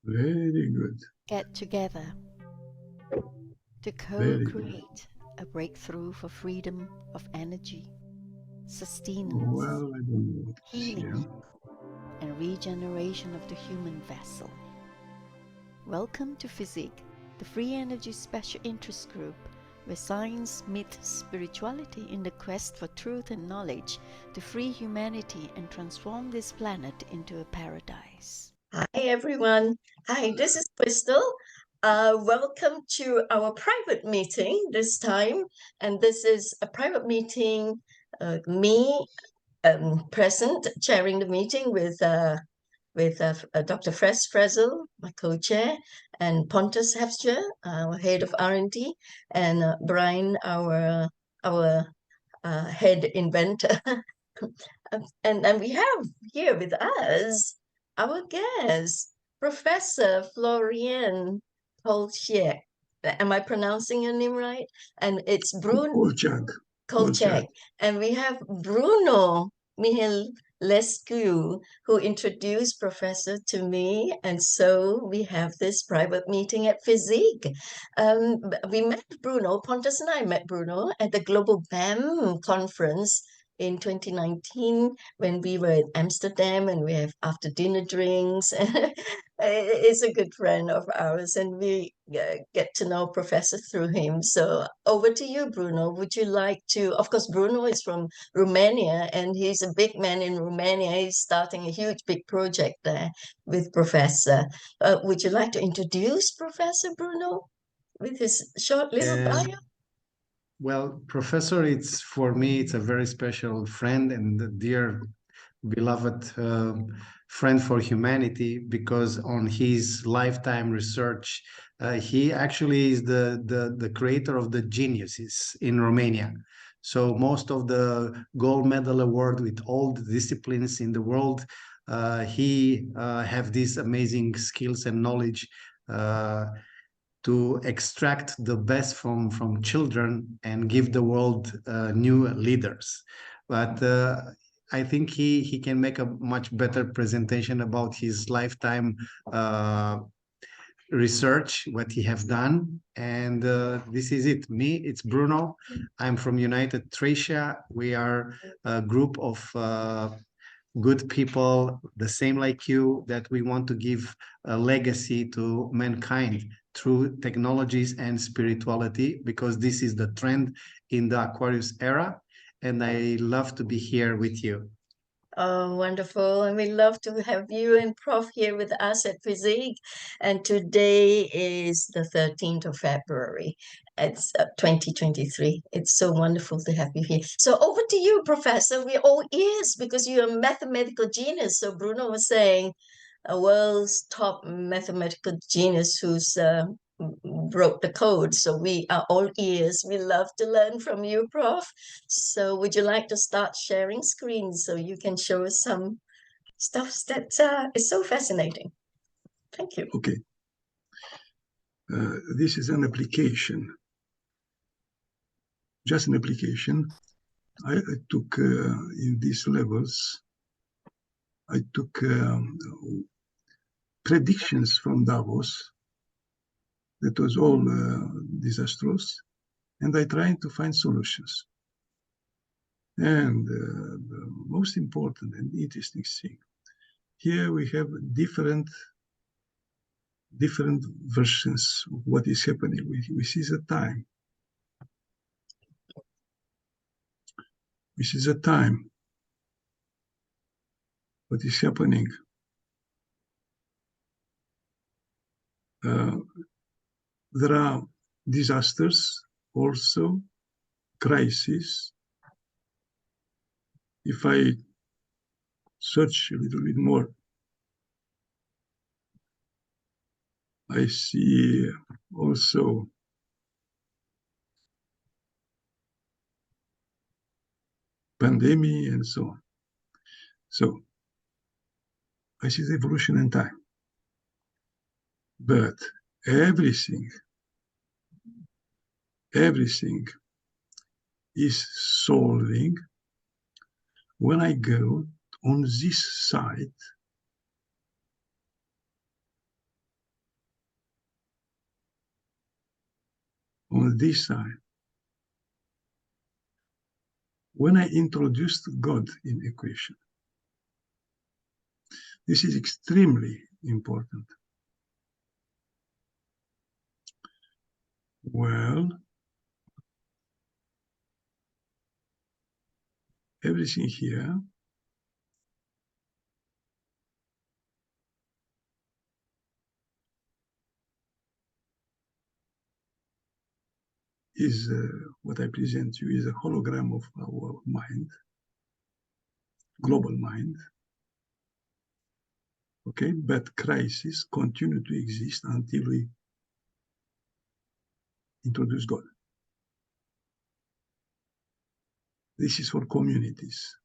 Very good. Get together to Very good. co-create a breakthrough for freedom of energy, sustenance, Well, I don't know what it is here. healing, and regeneration of the human vessel. Welcome to FESIG, the Free Energy Special Interest Group, where science meets spirituality in the quest for truth and knowledge to free humanity and transform this planet into a paradise. Hi, everyone. Hi, this is Crystal. Welcome to our private meeting this time. And this is a private meeting, me present, chairing the meeting with Dr. Fres Frezel, my co-chair, and Pontus Hefscher, our head of R&D, and Brian, our head inventor. and we have here with us our guest, Professor Florian Colceag. Am I pronouncing your name right? And it's Bruno Colceag. Colceag. And we have Bruno Mihailescu, who introduced Professor to me. And so we have this private meeting at FESIG. We met Bruno, Pontus and I met Bruno at the Global BAM conference in 2019 when we were in Amsterdam, and we have after dinner drinks. It's a good friend of ours, and we get to know Professor through him. So over to you, Bruno. Would you like to, of course, Bruno is from Romania, and he's a big man in Romania. He's starting a huge, big project there with Professor. Would you like to introduce Professor Bruno with his short little bio? Well, Professor, it's for me, it's a very special friend and a dear, beloved friend for humanity, because on his lifetime research, he actually is the creator of the geniuses in Romania. So most of the gold medal award with all the disciplines in the world, he have these amazing skills and knowledge to extract the best from children and give the world new leaders. But I think he can make a much better presentation about his lifetime research, what he have done. And this is it. Me, it's Bruno. I'm from United Thracia. We are a group of good people, the same like you, that we want to give a legacy to mankind through technologies and spirituality, because this is the trend in the Aquarius era. And I love to be here with you. Oh, wonderful. And we love to have you and Prof here with us at FESIG. And today is the 13th of February. It's 2023. It's so wonderful to have you here. So over to you, Professor. We're all ears because you're a mathematical genius. So Bruno was saying a world's top mathematical genius who's broke the code. So we are all ears. We love to learn from you, Prof. So would you like to start sharing screens so you can show us some stuff that is so fascinating? Thank you. Okay. This is an application. Just an application. I took in these levels, I took predictions from Davos. That was all disastrous. And I tried to find solutions. And the most important and interesting thing, here we have different versions of what is happening. We see the time. We see the time. What is happening. There are disasters, also crises. If I search a little bit more, I see also pandemic and so on. So I see the evolution in time. But everything is solving when I go on this side on this side. When I introduced God in equation, this is extremely important. Well, everything here is what I present you is a hologram of our mind, global mind. Okay, but crises continue to exist until we introduce God. This is for communities.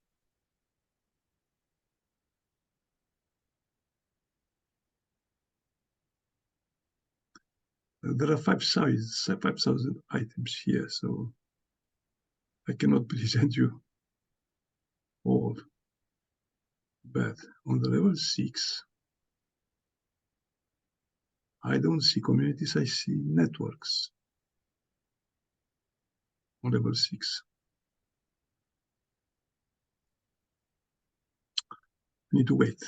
There are 5,000 items here, so I cannot present you all. But on the level 6, I don't see communities, I see networks on level 6. Need to wait.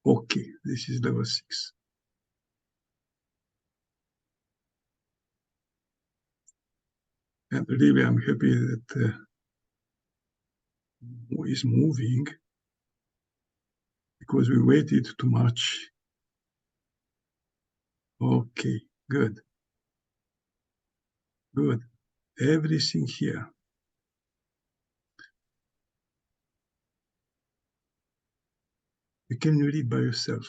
Okay, this is level 6. And really, I'm happy that is moving because we waited too much. Okay, good. Good. Everything here. You can read by yourself.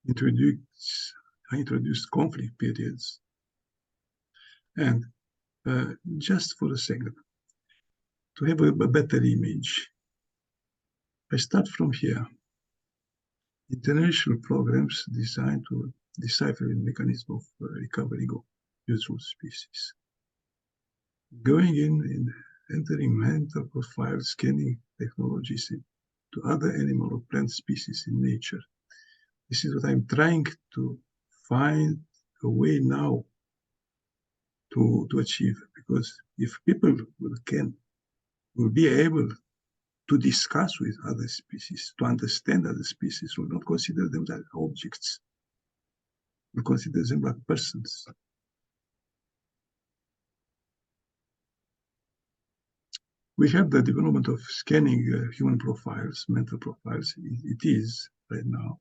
I introduced conflict periods. And just for a second, to have a better image, I start from here. International programs designed to decipher the mechanism of recovery of useful species. Going in and entering mental profile scanning technologies to other animal or plant species in nature. This is what I'm trying to find a way now to achieve, because if people will be able to discuss with other species, to understand other species, will not consider them as objects, will consider them like persons. We have the development of scanning human profiles, mental profiles. It is right now.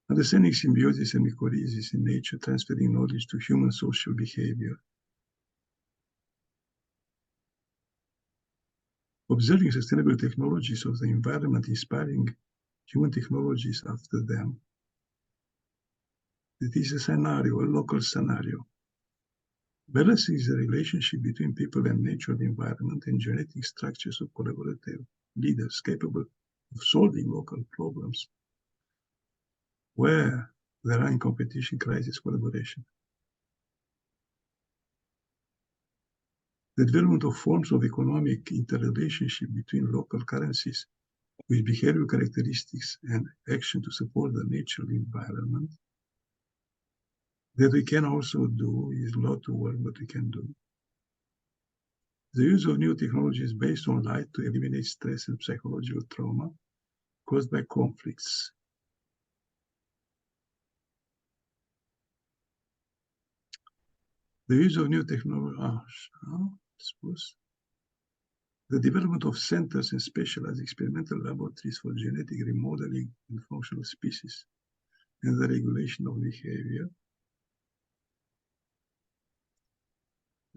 Understanding symbiosis and mycorrhizas in nature, transferring knowledge to human social behavior. Observing sustainable technologies of the environment, inspiring human technologies after them. It is a scenario, a local scenario. Balancing the relationship between people and nature, the environment, and genetic structures of collaborative leaders capable of solving local problems where there are in competition, crisis, collaboration. The development of forms of economic interrelationship between local currencies with behavioral characteristics and action to support the natural environment. That we can also do is a lot of work, but we can do. The use of new technologies based on light to eliminate stress and psychological trauma caused by conflicts. The use of new technology, the development of centers and specialized experimental laboratories for genetic remodeling in functional species and the regulation of behavior.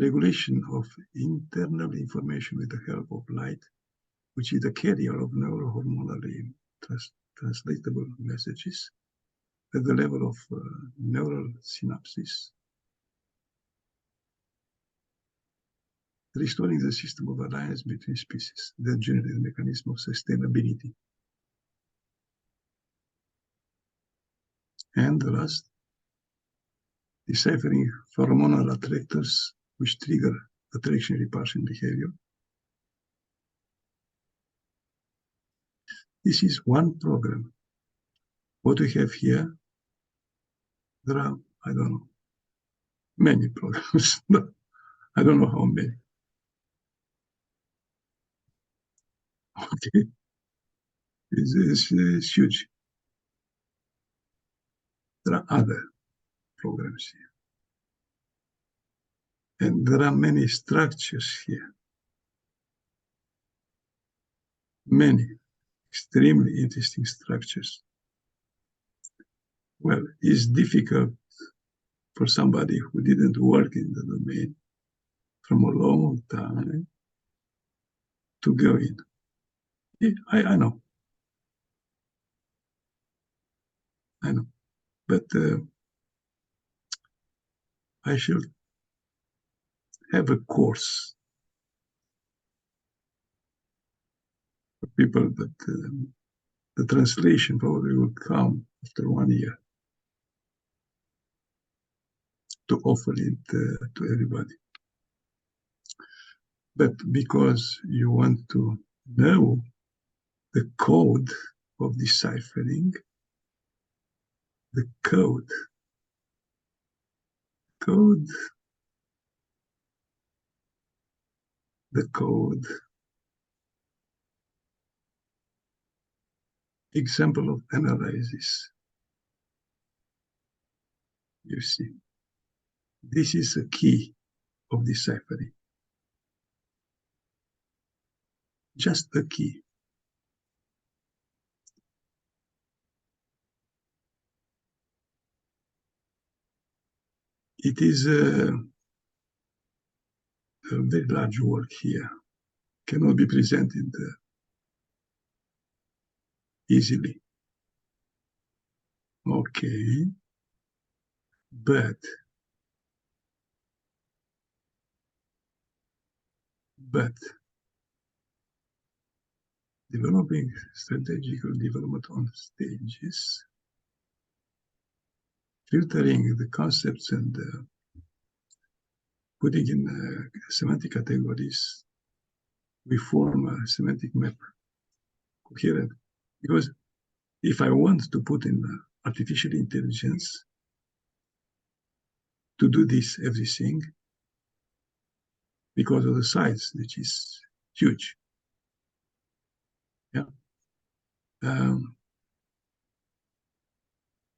Regulation of internal information with the help of light, which is the carrier of neurohormonally translatable messages at the level of neural synapses. Restoring the system of alliance between species that generate the mechanism of sustainability. And the last, deciphering hormonal attractors which trigger attraction repulsion behavior. This is one program. What we have here, there are, I don't know, many programs. I don't know how many. Okay, it's huge. There are other programs here. And there are many structures here. Many extremely interesting structures. Well, it's difficult for somebody who didn't work in the domain from a long time to go in. I know. I know. But I should have a course for people that the translation probably will come after 1 year to offer it to everybody. But because you want to know the code of deciphering, the code, example of analysis. You see, this is a key of deciphering. Just a key. It is a very large work here. Cannot be presented easily. Okay. But developing strategical development on stages, filtering the concepts and putting in semantic categories, we form a semantic map, coherent. Because if I want to put in artificial intelligence to do this everything, because of the size, which is huge, yeah,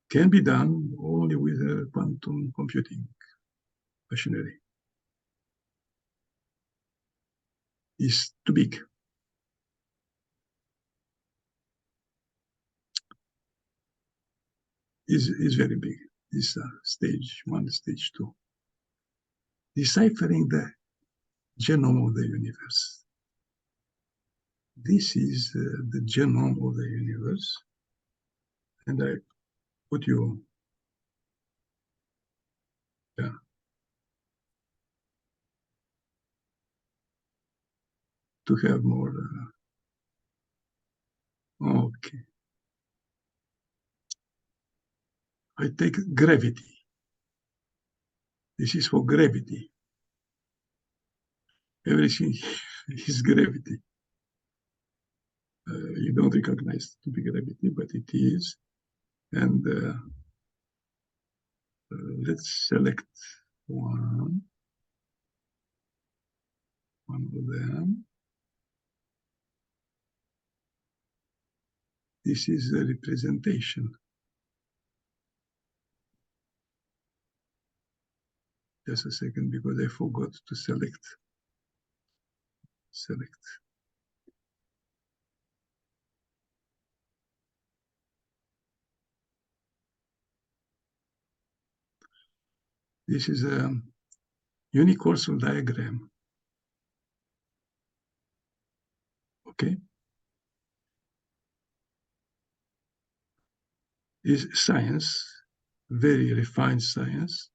can be done only with quantum computing machinery. It's too big. Is very big. This stage 1, stage 2. Deciphering the genome of the universe. This is the genome of the universe. And I put you, yeah, to have more, okay. I take gravity. This is for gravity. Everything is gravity. You don't recognize it to be gravity, but it is. And let's select one of them. This is a representation. Just a second, because I forgot to select. This is a universal diagram. Okay. Is science, very refined science.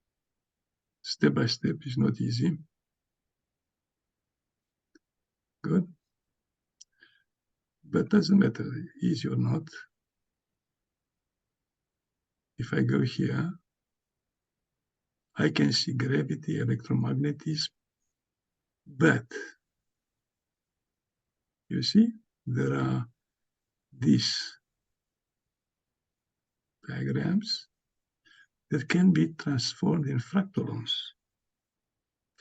Step by step is not easy. Good. But doesn't matter, easy or not. If I go here, I can see gravity, electromagnetism, but you see, there are these diagrams that can be transformed in fractals.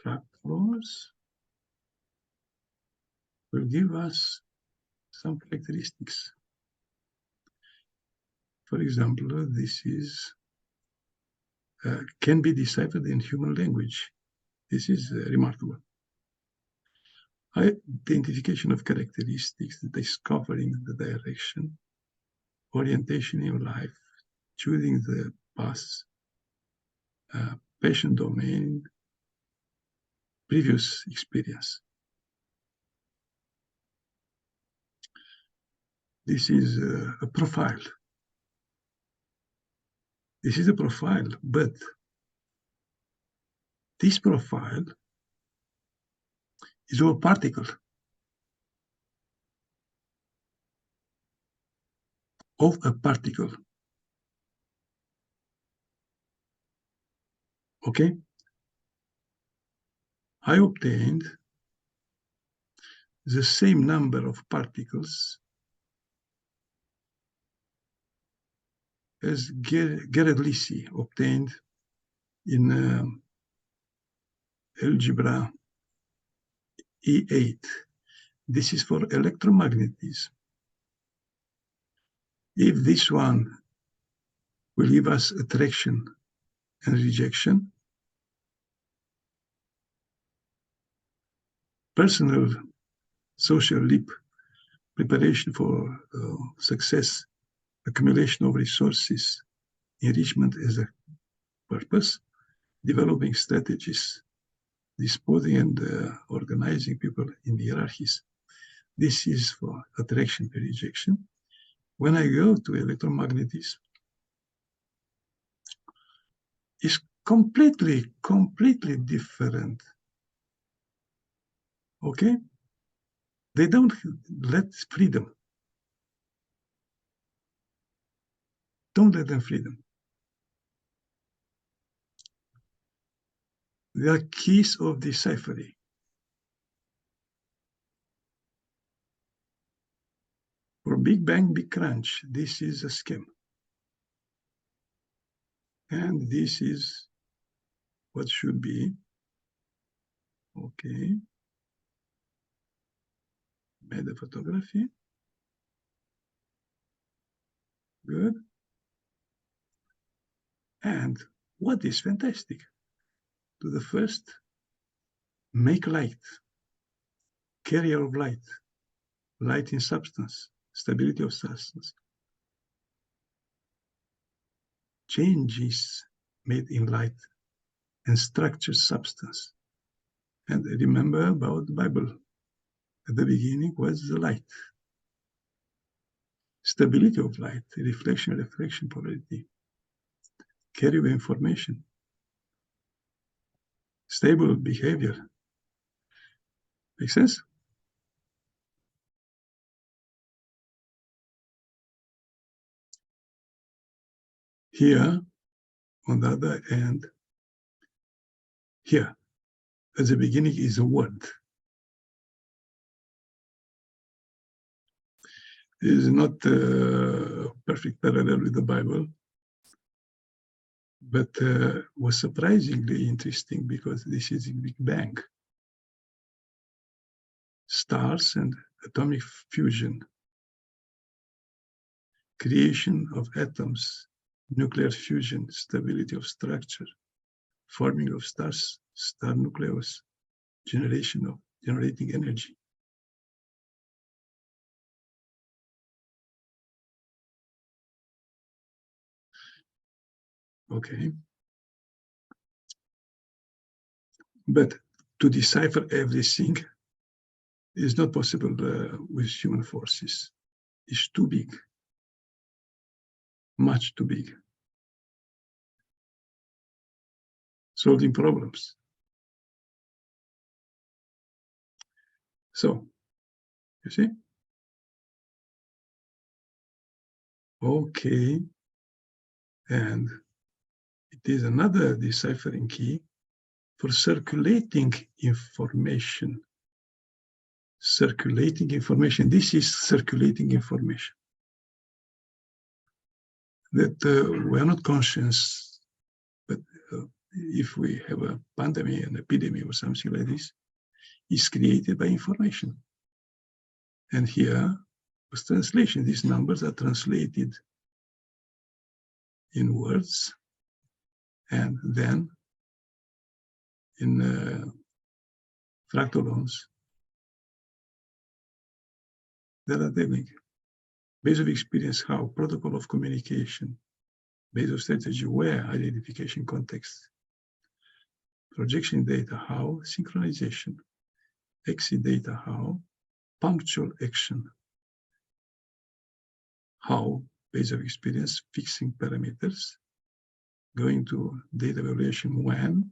Fractals will give us some characteristics. For example, this is can be deciphered in human language. This is remarkable. Identification of characteristics, discovering the direction, orientation in life, choosing the path, patient domain, previous experience. This is a profile. This is a profile, but this profile is of a particle. Of a particle. Okay? I obtained the same number of particles as Gerard-Lisi obtained in algebra E8. This is for electromagnetism. If this one will give us attraction and rejection, personal social leap, preparation for success, accumulation of resources, enrichment as a purpose, developing strategies, disposing and organizing people in the hierarchies. This is for attraction and rejection. When I go to electromagnetism, it's completely different. Okay? They don't let freedom. Don't let them freedom. They are keys of deciphering. For Big Bang, Big Crunch, this is a scheme. And this is what should be. Okay. Made a photography. Good. And what is fantastic? To the first, make light, carrier of light, light in substance, stability of substance. Changes made in light and structured substance. And remember about the Bible. At the beginning was the light. Stability of light, reflection, refraction, polarity. Carry of information. Stable behavior. Make sense? Here, on the other end, here, at the beginning is a word. It is not a perfect parallel with the Bible, but was surprisingly interesting because this is a Big Bang. Stars and atomic fusion, creation of atoms, nuclear fusion, stability of structure, forming of stars, star nucleus, generating energy. Okay. But to decipher everything is not possible with human forces. It's too big, much too big. Solving problems. So, you see? Okay. And It is another deciphering key for circulating information. Circulating information. This is circulating information that we are not conscious, but if we have a pandemic, an epidemic, or something like this, is created by information. And here was translation. These numbers are translated in words and then in fractalons. That are telling base of experience, how, protocol of communication, base of strategy, where, identification context, projection data, how, synchronization, exit data, how, punctual action, how, base of experience, fixing parameters, going to data evaluation, when,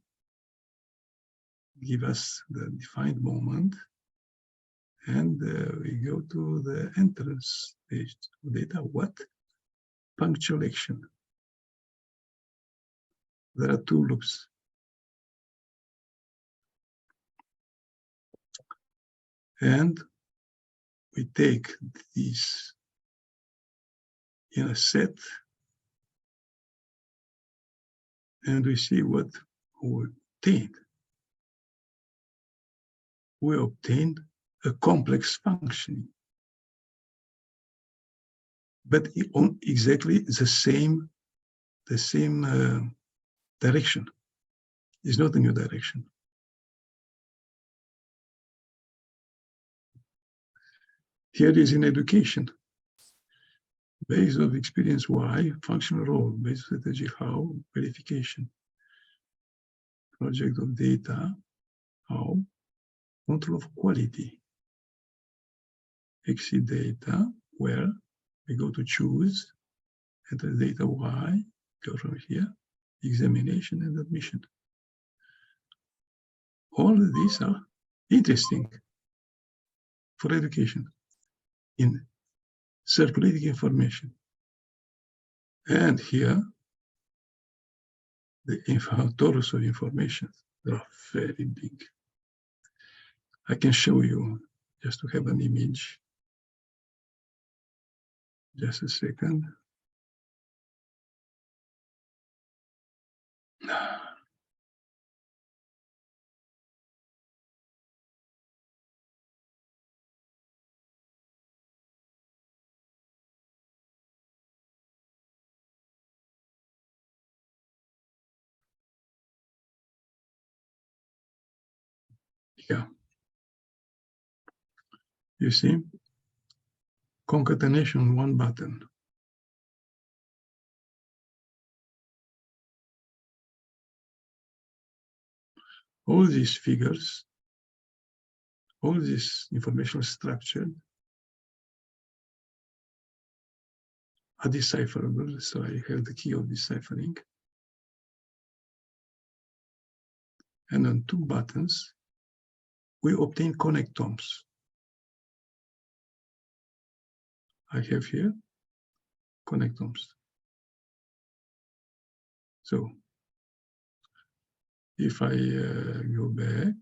give us the defined moment, and we go to the entrance page, data, what, punctual action. There are two loops. And we take these in a set and we see what we obtained. We obtained a complex functioning, but on exactly the same direction. It's not a new direction. Here is in education. Base of experience Y, functional role, base of strategy how, verification. Project of data how, control of quality. Exit data where we go to choose, enter data Y, go from here, examination and admission. All of these are interesting for education in circulating information. And here, the torus of information, they are very big. I can show you just to have an image. Just a second. Yeah. You see? Concatenation on one button. All these figures, all this informational structure are decipherable, so I have the key of deciphering. And on two buttons, we obtain connectomes. I have here connectomes. So if I go back,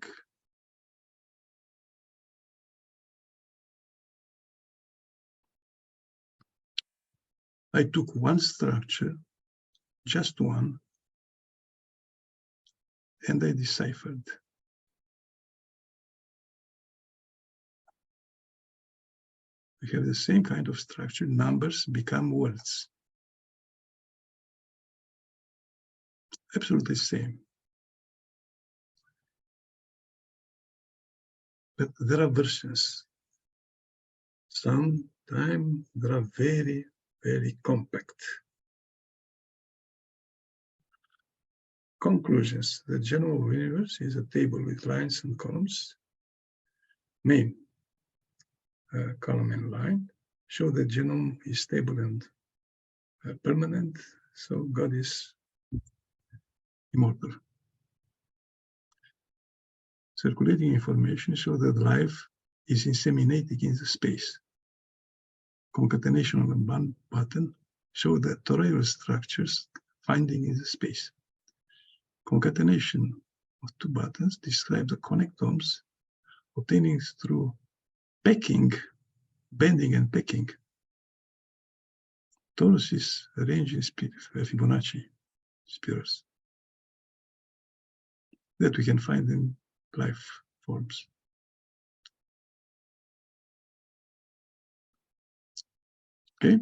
I took one structure, just one, and I deciphered. We have the same kind of structure, numbers become words. Absolutely same. But there are versions. Sometimes they are very, very compact. Conclusions. The general universe is a table with lines and columns. Main column and line show that genome is stable and permanent, so God is immortal. Circulating information show that life is inseminating in the space. Concatenation on one button show that toroidal structures finding in the space. concatenation of two buttons describe the connectomes obtaining through packing, bending and packing. Toruses arranged in Fibonacci spirals that we can find in life forms. Okay.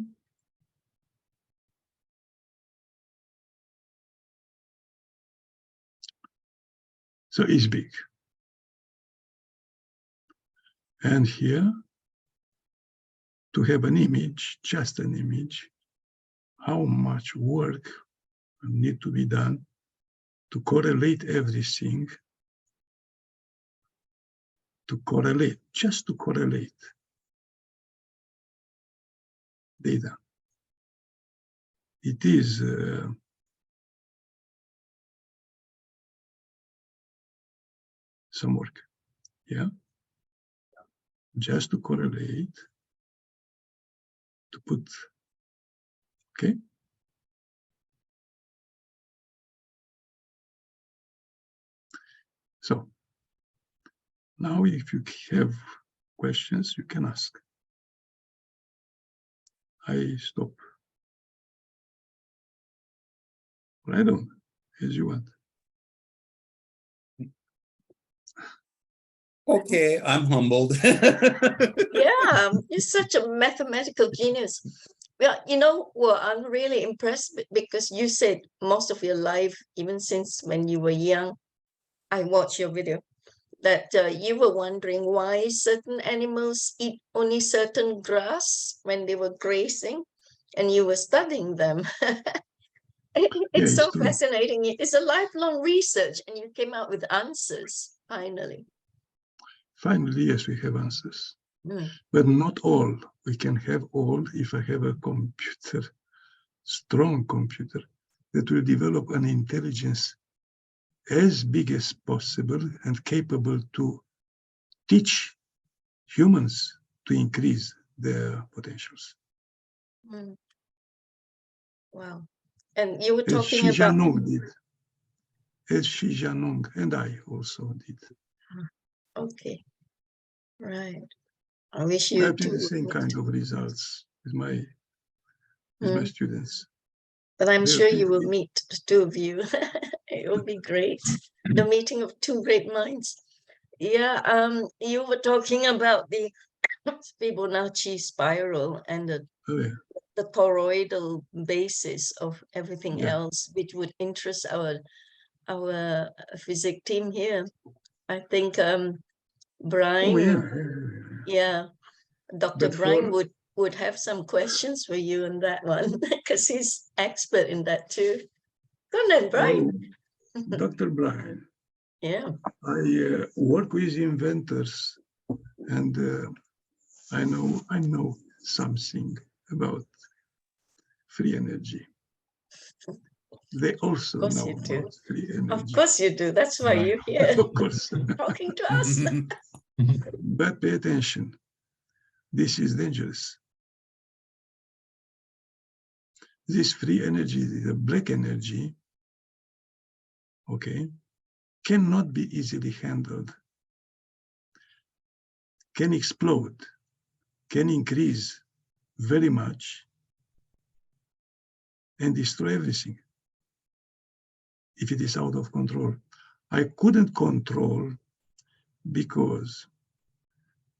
So it's big. And here, to have an image, just an image, how much work need to be done to correlate everything, just to correlate data. It is some work, yeah? Just to correlate, to put, okay? So, now if you have questions, you can ask. I stop. Right on, as you want. Okay, I'm humbled. Yeah, you're such a mathematical genius. Well, you know, well, I'm really impressed because you said most of your life, even since when you were young, I watched your video, that you were wondering why certain animals eat only certain grass when they were grazing, and you were studying them. It's so fascinating. It's a lifelong research, and you came out with answers, finally. Finally, yes, we have answers. But not all. We can have all if I have a computer, strong computer, that will develop an intelligence as big as possible and capable to teach humans to increase their potentials. Wow. And you were as talking Xi about... Jianong did. As Xi Jianong and I also did. Okay. Right. I wish you did the same kind of results with my students. But I'm sure you will meet the two of you. It will be great. The meeting of two great minds. Yeah, you were talking about the Fibonacci spiral and the toroidal basis of everything else, which would interest our physics team here. I think Brian, Dr. Brian would have some questions for you on that one because he's expert in that too. Go ahead, Brian. Dr. Brian. Yeah. I work with inventors, and I know something about free energy. They also know about free energy. Of course you do. That's why you're here. Of course. Talking to us. But pay attention. This is dangerous. This free energy, the black energy, okay, cannot be easily handled, can explode, can increase very much and destroy everything if it is out of control. I couldn't control because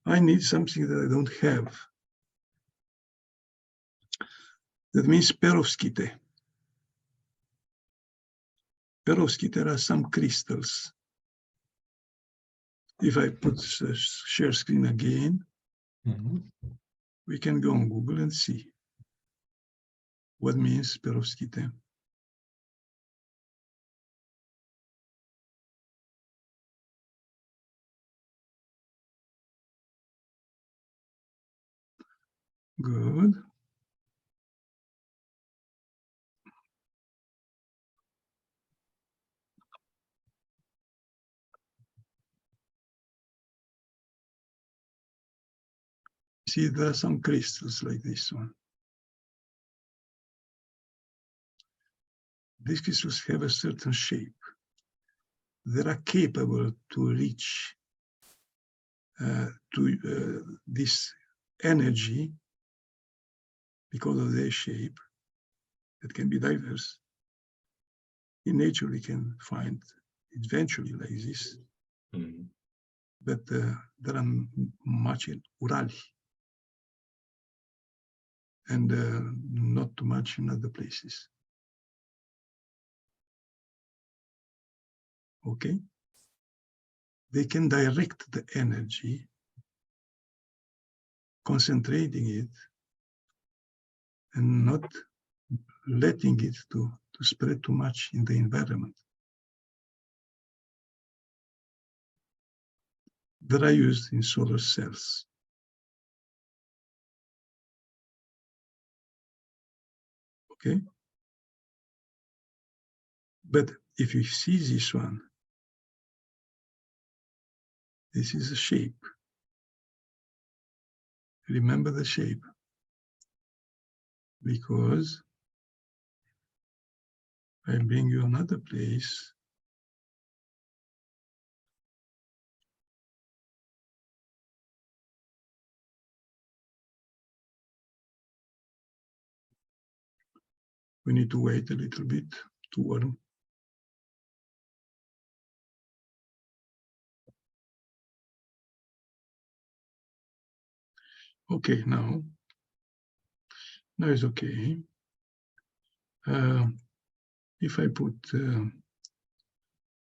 I need something that I don't have. That means perovskite. Perovskite are some crystals. If I put share screen again, we can go on Google and see what means perovskite. Good. See, there are some crystals like this one. These crystals have a certain shape. that are capable to reach this energy because of their shape that can be diverse. In nature, we can find eventually like this, but there are much in Ural and not too much in other places. Okay? They can direct the energy, concentrating it and not letting it to spread too much in the environment. That are used in solar cells. Okay? But if you see this one, this is a shape. Remember the shape. Because I bring you another place. We need to wait a little bit to warm. Okay, now it's okay. If I put,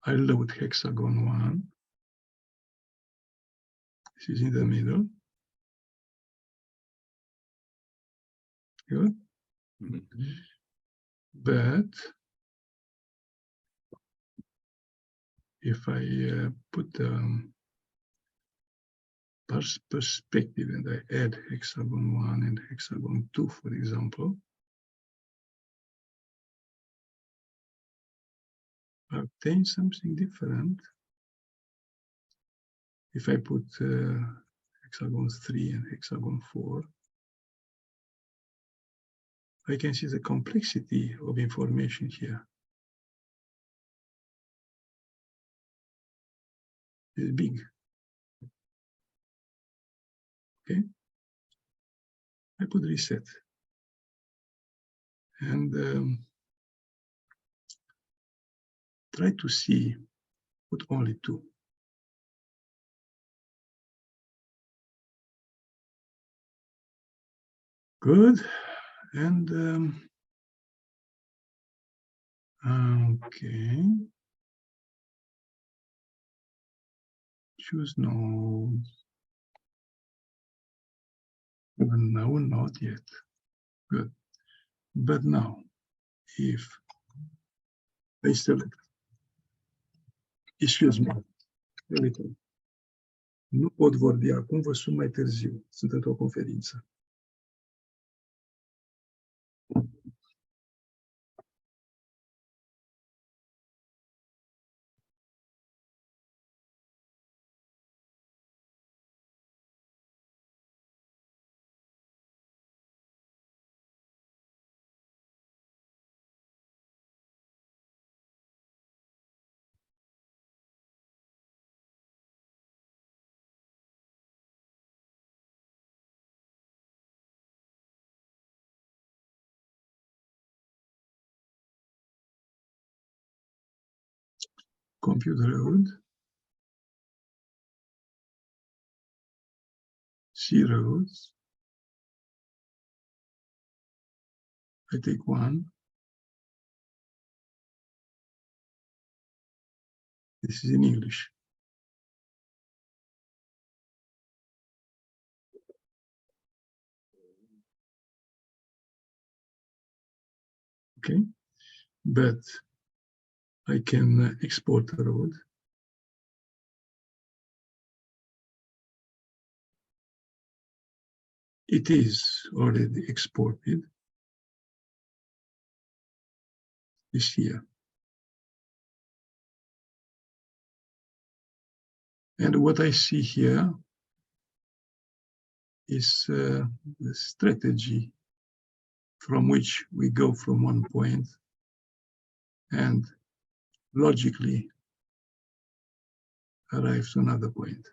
I load hexagon 1. This is in the middle. Good. But if I put perspective and I add hexagon 1 and hexagon 2, for example, I obtain something different. If I put hexagon 3 and hexagon 4, I can see the complexity of information here. It's big. Okay? I could reset. And try to see, put only 2. Good. And okay. Choose nodes. No, not yet. Good. But now, if I select, excuse me, a little. Nu pot vorbi acum, vă sun mai târziu. Sunt într-o conferință. Compute road, C roads. I take 1. This is in English. Okay, but I can export the road. It is already exported. Is here. And what I see here is the strategy from which we go from one point and logically arrive to another point.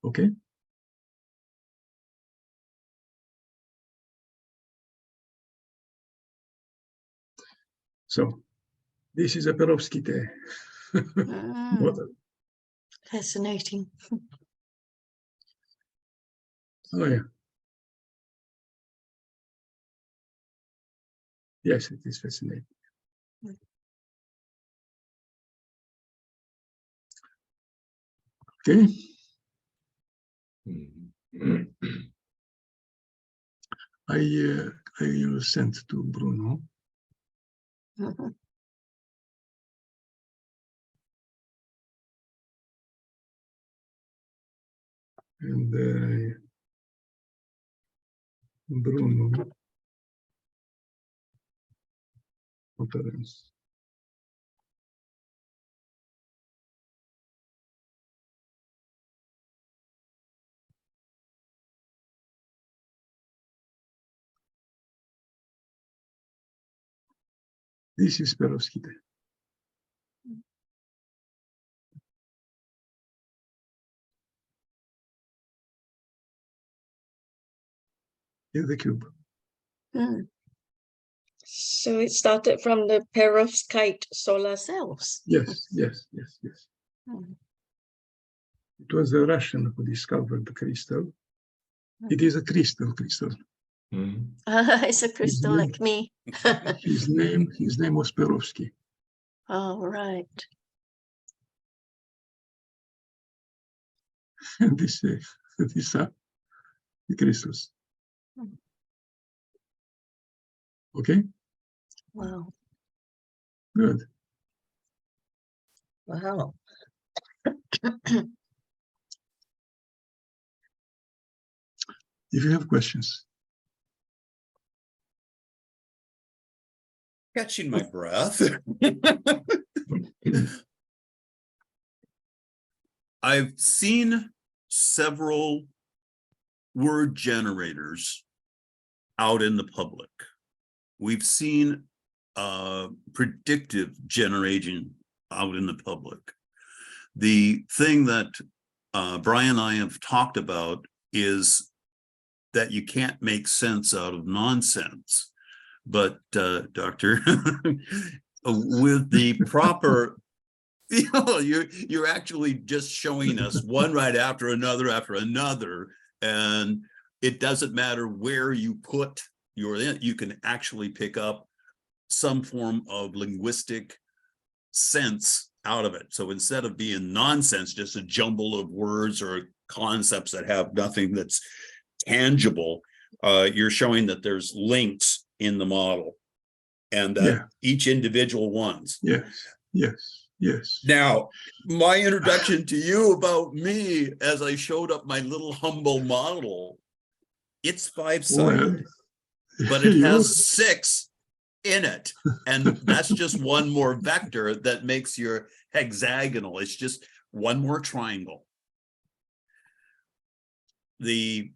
Okay. So this is a perovskite model. Fascinating. Oh yeah. Yes, it is fascinating. Okay. I will send to Bruno. And Bruno conference. This is perovskite. In the cube. So it started from the perovskite solar cells. Yes, yes, yes, yes. It was a Russian who discovered the crystal. It is a crystal. It's a crystal like me. His name was Perovsky. Oh, right. And these are the crystals. Okay. Wow. Good. Wow. If you have questions. Catching my breath. I've seen several word generators out in the public. We've seen predictive generation out in the public. The thing that Brian and I have talked about is that you can't make sense out of nonsense. But Doctor, with the proper, you're actually just showing us one right after another, and it doesn't matter where you put you can actually pick up some form of linguistic sense out of it. So instead of being nonsense, just a jumble of words or concepts that have nothing that's tangible, you're showing that there's links in the model and that each individual ones. Yes. Now, my introduction to you about me as I showed up my little humble model, it's 5-sided, but it has 6 in it. And that's just one more vector that makes your hexagonal. It's just one more triangle. The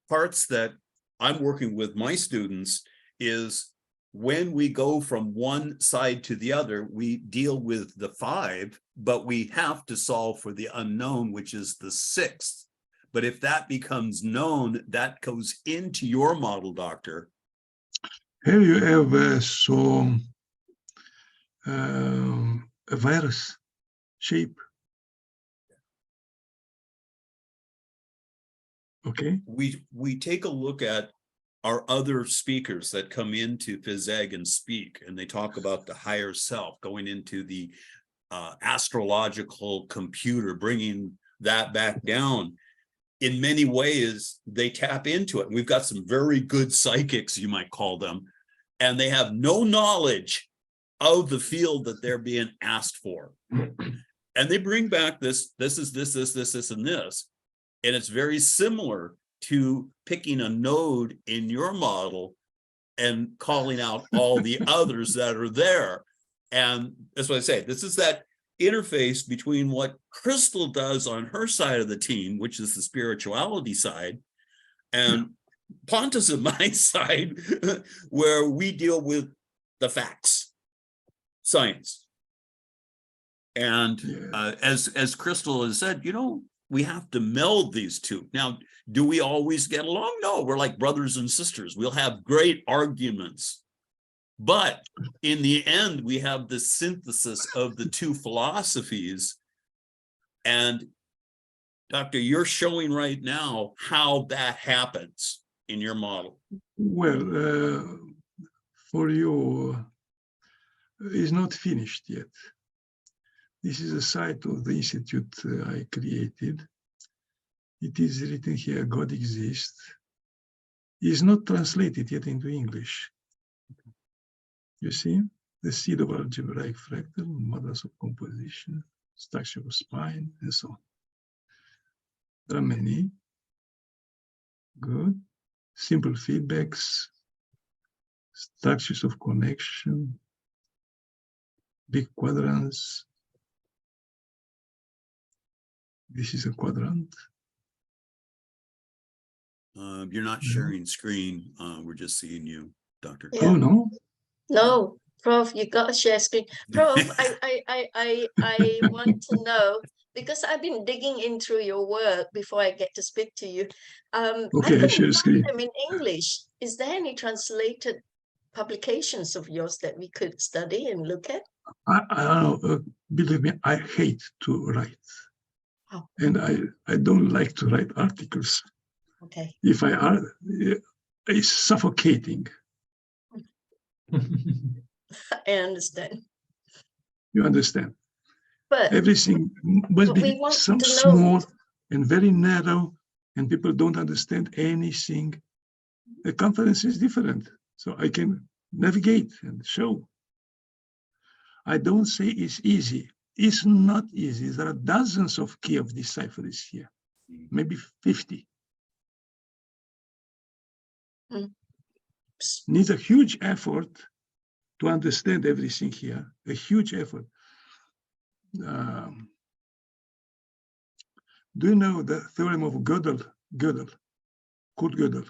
parts that I'm working with my students is when we go from one side to the other, we deal with the 5, but we have to solve for the unknown, which is the 6th. But if that becomes known, that goes into your model, Doctor. Have you ever saw a virus shape? Okay. We take a look at our other speakers that come into FESIG and speak, and they talk about the higher self, going into the astrological computer, bringing that back down. In many ways, they tap into it. We've got some very good psychics, you might call them, and they have no knowledge of the field that they're being asked for. And they bring back this is this, and this. And it's very similar to picking a node in your model and calling out all the others that are there. And that's what I say. This is that interface between what Crystal does on her side of the team, which is the spirituality side, and Pontus and my side, where we deal with the facts, science. And as Crystal has said, you know, we have to meld these two. Now, do we always get along? No, we're like brothers and sisters. We'll have great arguments. But in the end, we have this synthesis of the two philosophies. And Doctor, you're showing right now how that happens in your model. Well, for you, it's not finished yet. This is a site of the institute I created. It is written here, God exists. It's not translated yet into English. You see, the seed of algebraic fractal, models of composition, structure of spine, and so on. There are many. Good. Simple feedbacks, structures of connection, big quadrants. This is a quadrant. You're not sharing screen. We're just seeing you, Doctor. Yeah. Oh, no? No, Prof, you got to share screen. Prof, I want to know, because I've been digging into your work before I get to speak to you. I Okay, I couldn't share find screen. them in English. Is there any translated publications of yours that we could study and look at? I believe me, I hate to write. Oh. And I don't like to write articles. Okay. If I are, it's suffocating. I understand. You understand? But Everything must we be want so to know. small and very narrow, and people don't understand anything. The conference is different, so I can navigate and show. I don't say it's easy. It's not easy. There are dozens of key of deciphers here, maybe 50. Needs a huge effort to understand everything here, a huge effort. Do you know the theorem of Gödel? Kurt Gödel.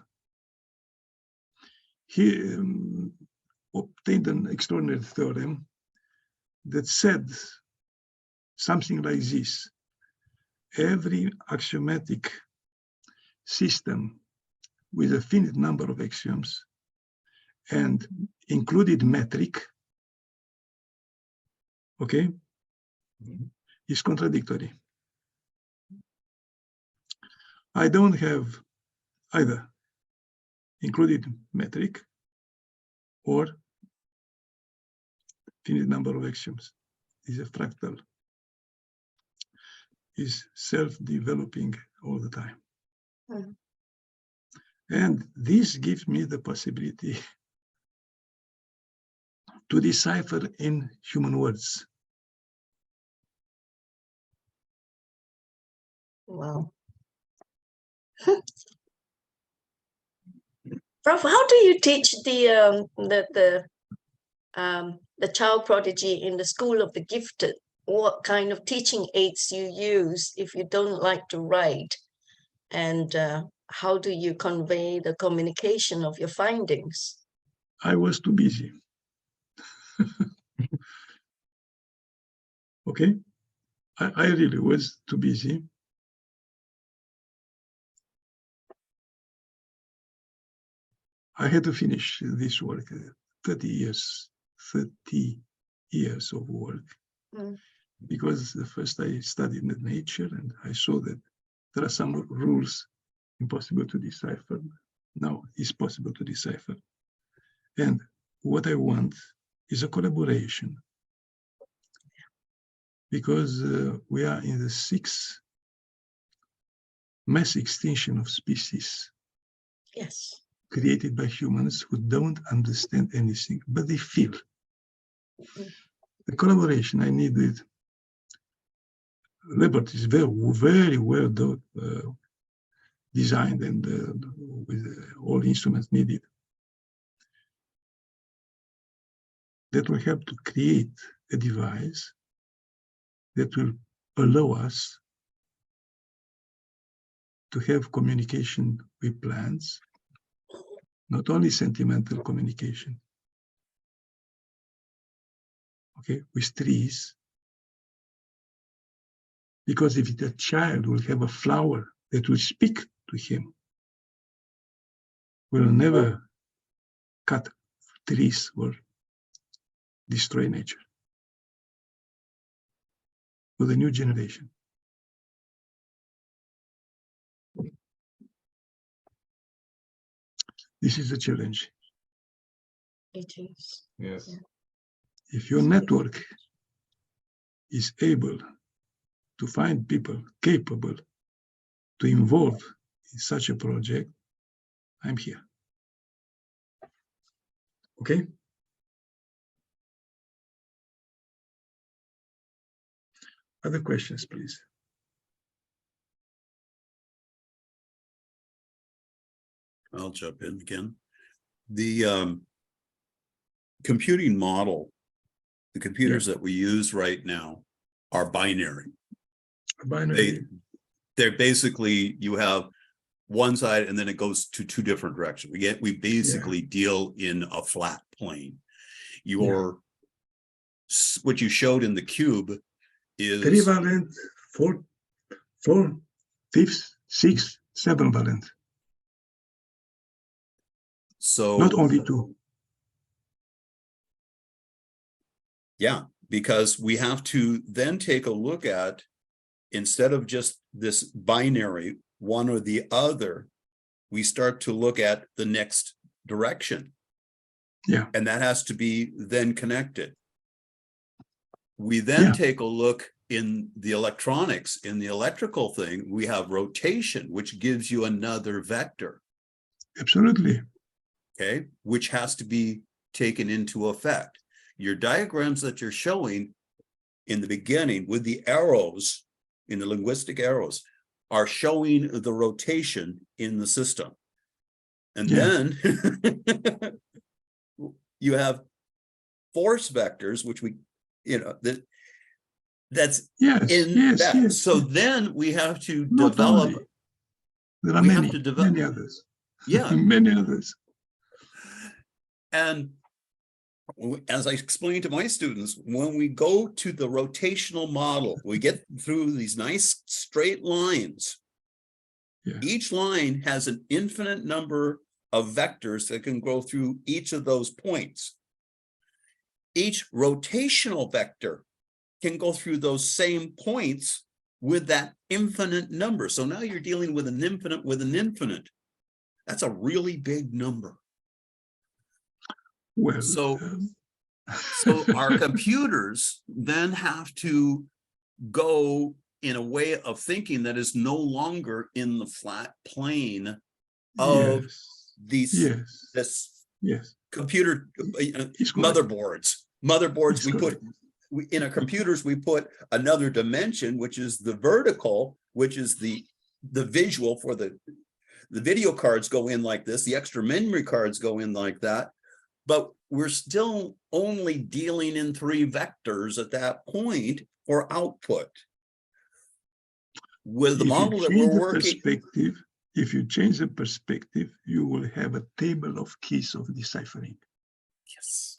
He obtained an extraordinary theorem that said something like this. Every axiomatic system with a finite number of axioms and included metric, okay, is contradictory. I don't have either included metric or finite number of axioms. Is a fractal. Is self-developing all the time. Mm. And this gives me the possibility to decipher in human words. Wow. Prof, how do you teach the child prodigy in the school of the gifted? What kind of teaching aids you use if you don't like to write? And how do you convey the communication of your findings? I was too busy. Okay, I really was too busy. I had to finish this work, 30 years of work. Mm. Because the first I studied nature and I saw that there are some rules impossible to decipher. Now it's possible to decipher. And what I want is a collaboration. Because we are in the 6th mass extinction of species. Yes. Created by humans who don't understand anything, but they feel. Mm. The collaboration I need with laboratories, very well designed and with all instruments needed. That will help to create a device that will allow us to have communication with plants, not only sentimental communication, okay, with trees. Because if the child will have a flower that will speak to him, will never cut trees or destroy nature. For the new generation. This is a challenge. It is. Yes. Yeah. If your network is able to find people capable to involve in such a project, I'm here. Okay? Other questions, please. I'll jump in again. The computing model, the computers that we use right now are binary. Binary. They're basically, you have one side and then it goes to two different directions. We basically deal in a flat plane. What you showed in the cube is 3 valent, 4, 5, 6, 7 valent. so Not only 2. yeah, because we have to then take a look at, instead of just this binary, one or the other, we start to look at the next direction. Yeah. And that has to be then connected. We then take a look in the electronics, in the electrical thing, we have rotation, which gives you another vector. Absolutely. Okay, which has to be taken into effect. Your diagrams that you're showing in the beginning with the arrows, in the linguistic arrows, are showing the rotation in the system. And then you have force vectors, which we, that's in that. So then we have to develop. There are many others. Yeah. Many others. And as I explained to my students, when we go to the rotational model, we get through these nice straight lines. Yeah. Each line has an infinite number of vectors that can go through each of those points. Each rotational vector can go through those same points with that infinite number. So now you're dealing with an infinite with an infinite. That's a really big number. Well, so our computers then have to go in a way of thinking that is no longer in the flat plane of this computer motherboards. In our computers, we put another dimension, which is the vertical, which is the visual for the video cards go in like this, the extra memory cards go in like that, but we're still only dealing in 3 vectors at that point for output. With the model that we're working, if you change the perspective, you will have a table of keys of deciphering. Yes.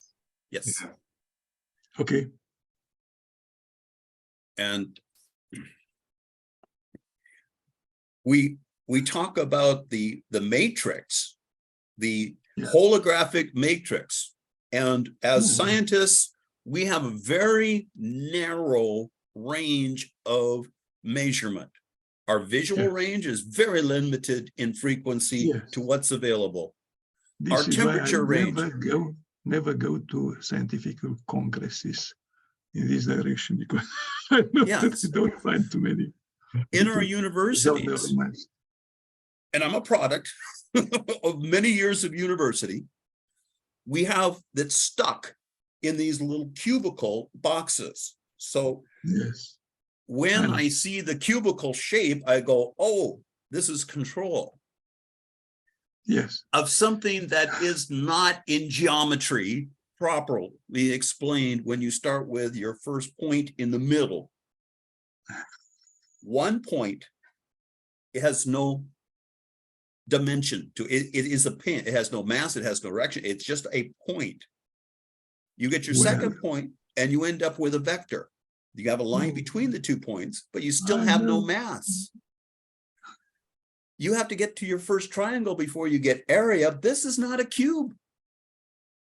Yes. Okay. And we talk about the matrix, the holographic matrix. And as scientists, we have a very narrow range of measurement. Our visual range is very limited in frequency to what's available. Our temperature range. Never go to scientific congresses in this direction, because I know that we don't find too many. In our universities, and I'm a product of many years of university, we have that stuck in these little cubicle boxes. So when I see the cubicle shape, I go, oh, this is control. Of something that is not in geometry properly explained when you start with your first point in the middle. One point, it has no dimension to it. It is a pin. It has no mass. It has no direction. It's just a point. You get your second point and you end up with a vector. You have a line between the 2 points, but you still have no mass. You have to get to your first triangle before you get area. This is not a cube.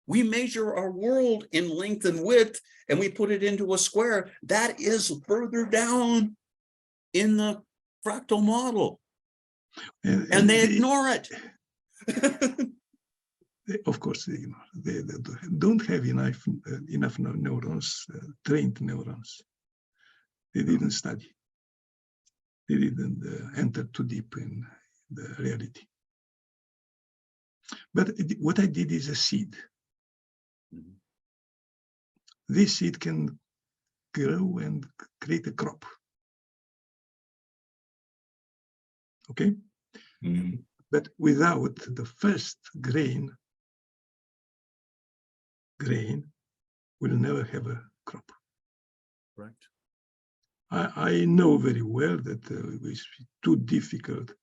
We measure our world in length and width, and we put it into a square. That is further down in the fractal model. And they ignore it. Of course, they ignore. They don't have enough neurons, trained neurons. They didn't study. They didn't enter too deep in the reality. But what I did is a seed. This seed can grow and create a crop. Okay? But without the first grain will never have a crop. Right. I know very well that it's too difficult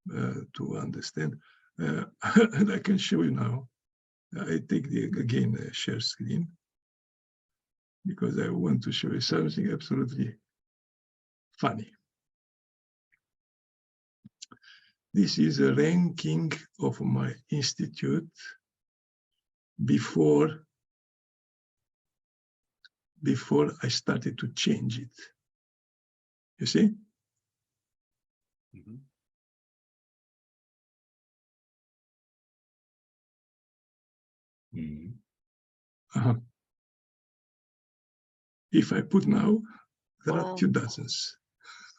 to understand. And I can show you now. I take again share screen because I want to show you something absolutely funny. This is a ranking of my institute before I started to change it. You see? If I put now, there are 2 dozens.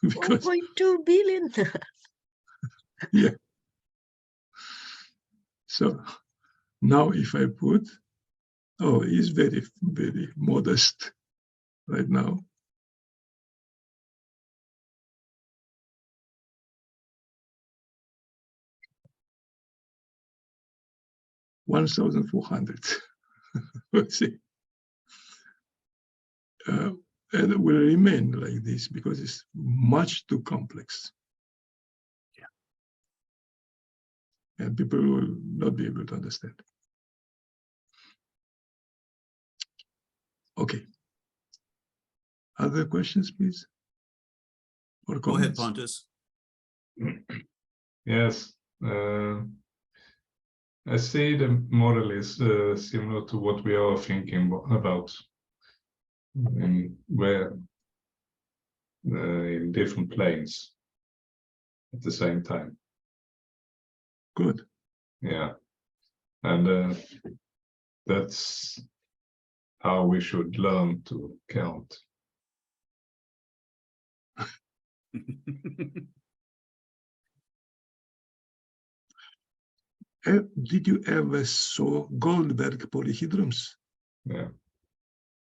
Because 1.2 billion. yeah. So now if I put, it's very, very modest right now. $1,400. Let's see. And it will remain like this because it's much too complex. And people will not be able to understand. Okay. Other questions, please? Or Go ahead, comments? Pontus. Yes. I see the model is similar to what we are thinking about where in different planes at the same time. Good. Yeah. And that's how we should learn to count. Did you ever saw Goldberg polyhedrons? Yeah.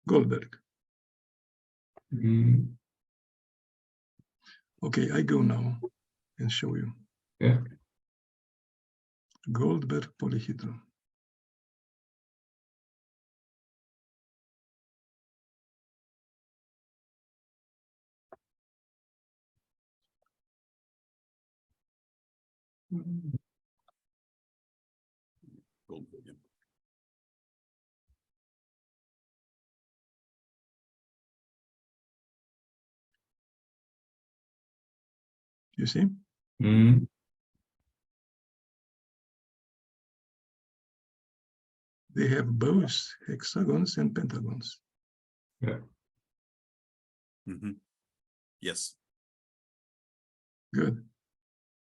Goldberg. Okay, I go now and show you. Yeah. Goldberg polyhedron. You see? They have both hexagons and pentagons. Yeah. Yes. Good.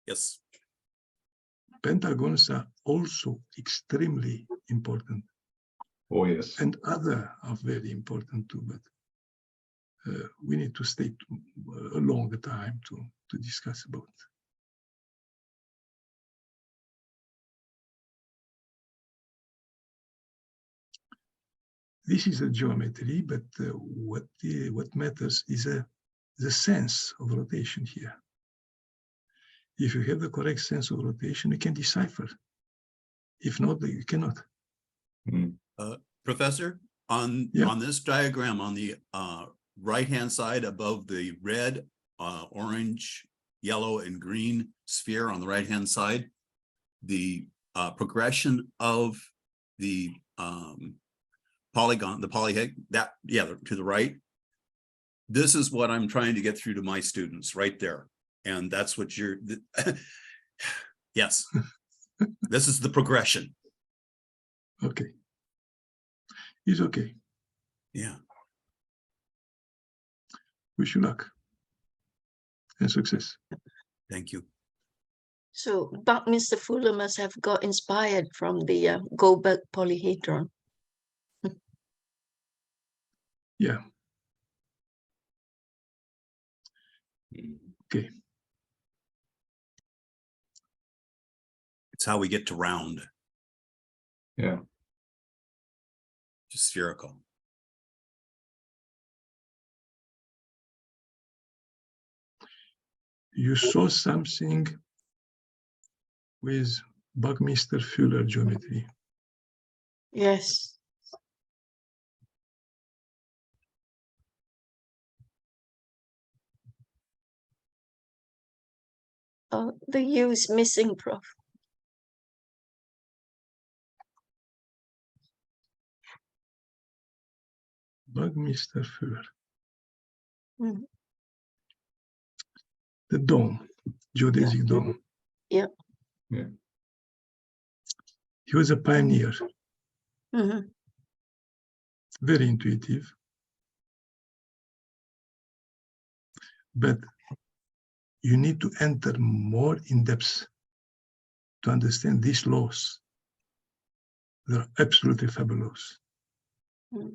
Yes. Pentagons are also extremely important. Oh, yes. And other are very important too, but we need to stay a longer time to discuss about. This is a geometry, but what matters is the sense of rotation here. If you have the correct sense of rotation, you can decipher. If not, you cannot. Professor, on this diagram on the right-hand side above the red, orange, yellow, and green sphere on the right-hand side, the progression of the polygon, the polyhedron, that, yeah, to the right. This is what I'm trying to get through to my students right there. And that's what you're, yes, this is the progression. Okay. It's okay. Yeah. Wish you luck and success. Thank you. So, but Mr. Fuller must have got inspired from the Goldberg polyhedron. Yeah. Okay. It's how we get to round. Yeah. Just spherical. You saw something with Buckminster Fuller geometry. Yes. Oh, the U is missing, Prof. Buckminster Fuller. Mm. The dome, geodesic dome. Yeah. Yeah. He was a pioneer, Mm-hmm. very intuitive. But you need to enter more in depth to understand these laws. They're absolutely fabulous. Mm.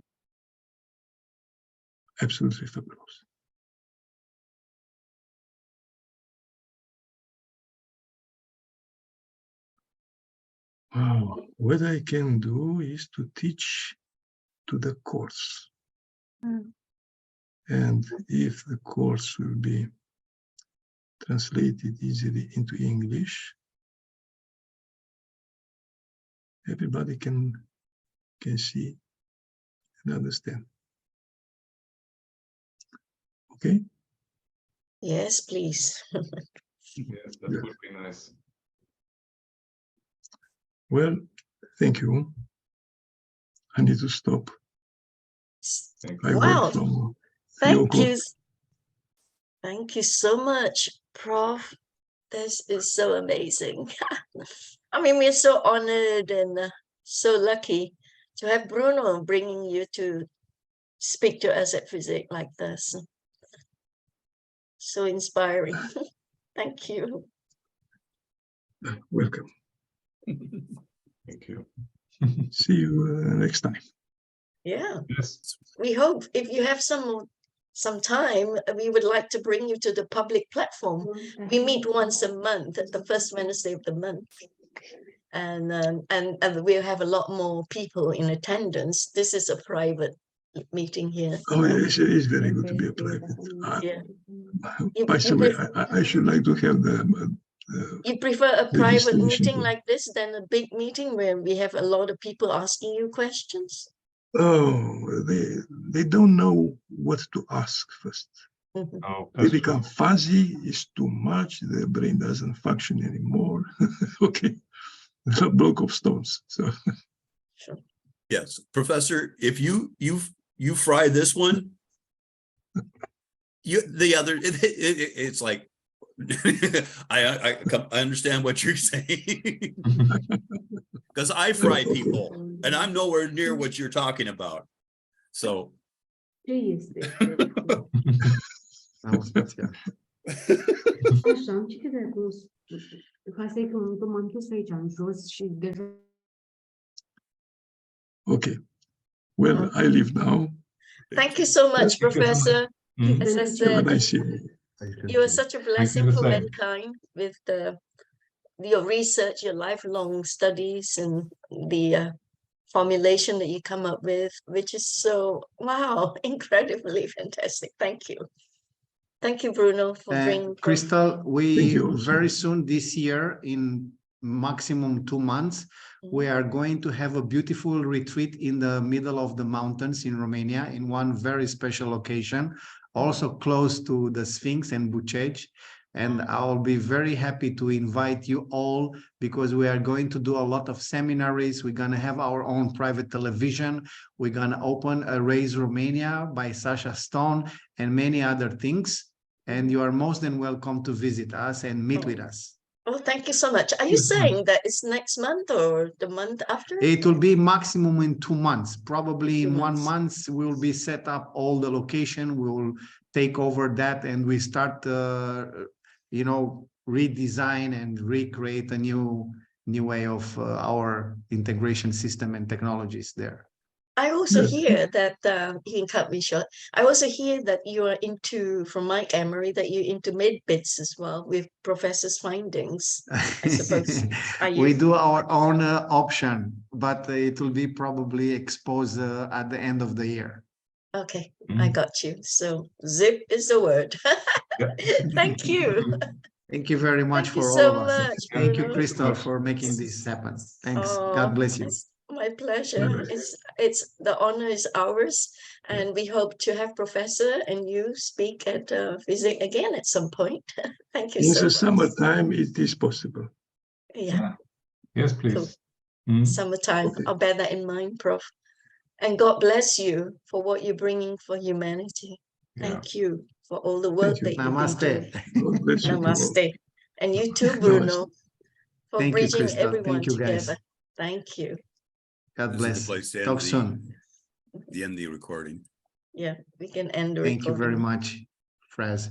Absolutely fabulous. Wow. What I can do is to teach to the course. Mm. And if the course will be translated easily into English, everybody can see and understand. Okay? Yes, please. Yes, that Yes. would be nice. Well, thank you. I need to stop. Thank I you. Wow. work from 3 Thank o'clock. you. Thank you so much, Prof. This is so amazing. I mean, we're so honored and so lucky to have Bruno bringing you to speak to us at FESIG like this. So inspiring. Thank you. Welcome. Thank you. See you next time. Yeah, Yes. we hope if you have some time, we would like to bring you to the public platform. We meet once a month at the first Wednesday of the month. And we'll have a lot more people in attendance. This is a private meeting here. Oh, it's very good to be a private. Yeah. By the way, I should like to have the You prefer a the private distinction meeting to- like this than a big meeting where we have a lot of people asking you questions? Oh, they don't know what to ask first. Mhm. Oh, They that's become true. fuzzy, it's too much, their brain doesn't function anymore. Okay, a block of stones. So Yes, Professor, if you fry this one, it's like I understand what you're saying. Because I fry people and I'm nowhere near what you're talking about. So Ce este? Am spațial. Așa, am citit de acolo. Ca să-i că m-am dus aici în jos și deja... okay. Well, I leave now. Thank you so much, Professor. Mm. As I Have a said, nice evening. you are such a blessing the for same. mankind with your research, your lifelong studies, and the formulation that you come up with, which is so, wow, incredibly fantastic. Thank you. Thank you, Bruno, for bringing. Crystal, Thank we you also. very soon this year in maximum 2 months, we are going to have a beautiful retreat in the middle of the mountains in Romania, in one very special location, also close to the Sphinx and Bucegi. And I'll be very happy to invite you all, because we are going to do a lot of seminaries. We're going to have our own private television. We're going to open a Raise Romania by Sasha Stone and many other things. And you are most than welcome to visit us and meet with us. Oh, thank you so much. Are you saying that it's next month or the month after? It will be maximum in 2 months. Probably in 1 months. month, we'll be set up all the location. We will take over that, and we start, you know, redesign and recreate a new way of our integration system and technologies there. I also hear that, you can cut me short. I also hear that you are into, from Mike Emery, that you're into mid-bits as well with Professor's findings, I suppose. Are you? We do our own option, but it will be probably exposed at the end of the year. Okay, I got you. So zip is the word. Thank you. Thank you very much Thank you for all so of us. much, Thank you, Bruno. Crystal, for making this happen. Thanks. God bless you. It's my pleasure. It's the honor is ours, and we hope to have Professor and you speak at FESIG again at some point. Thank you In so the much. summertime, it is possible. Yeah, Yes, please. summertime. Okay. I'll bear that in mind, Prof. And God bless you for what you're bringing for humanity. Thank you for all the work Thank you. that you've been doing. Namaste. God bless you. Namaste. And you too, Bruno, for Thank you, bridging Crystal. everyone Thank you, guys. together. Thank you. God This is the bless. place to Talk soon. end the recording. Yeah, we can end the Thank you recording. very much, Fraz.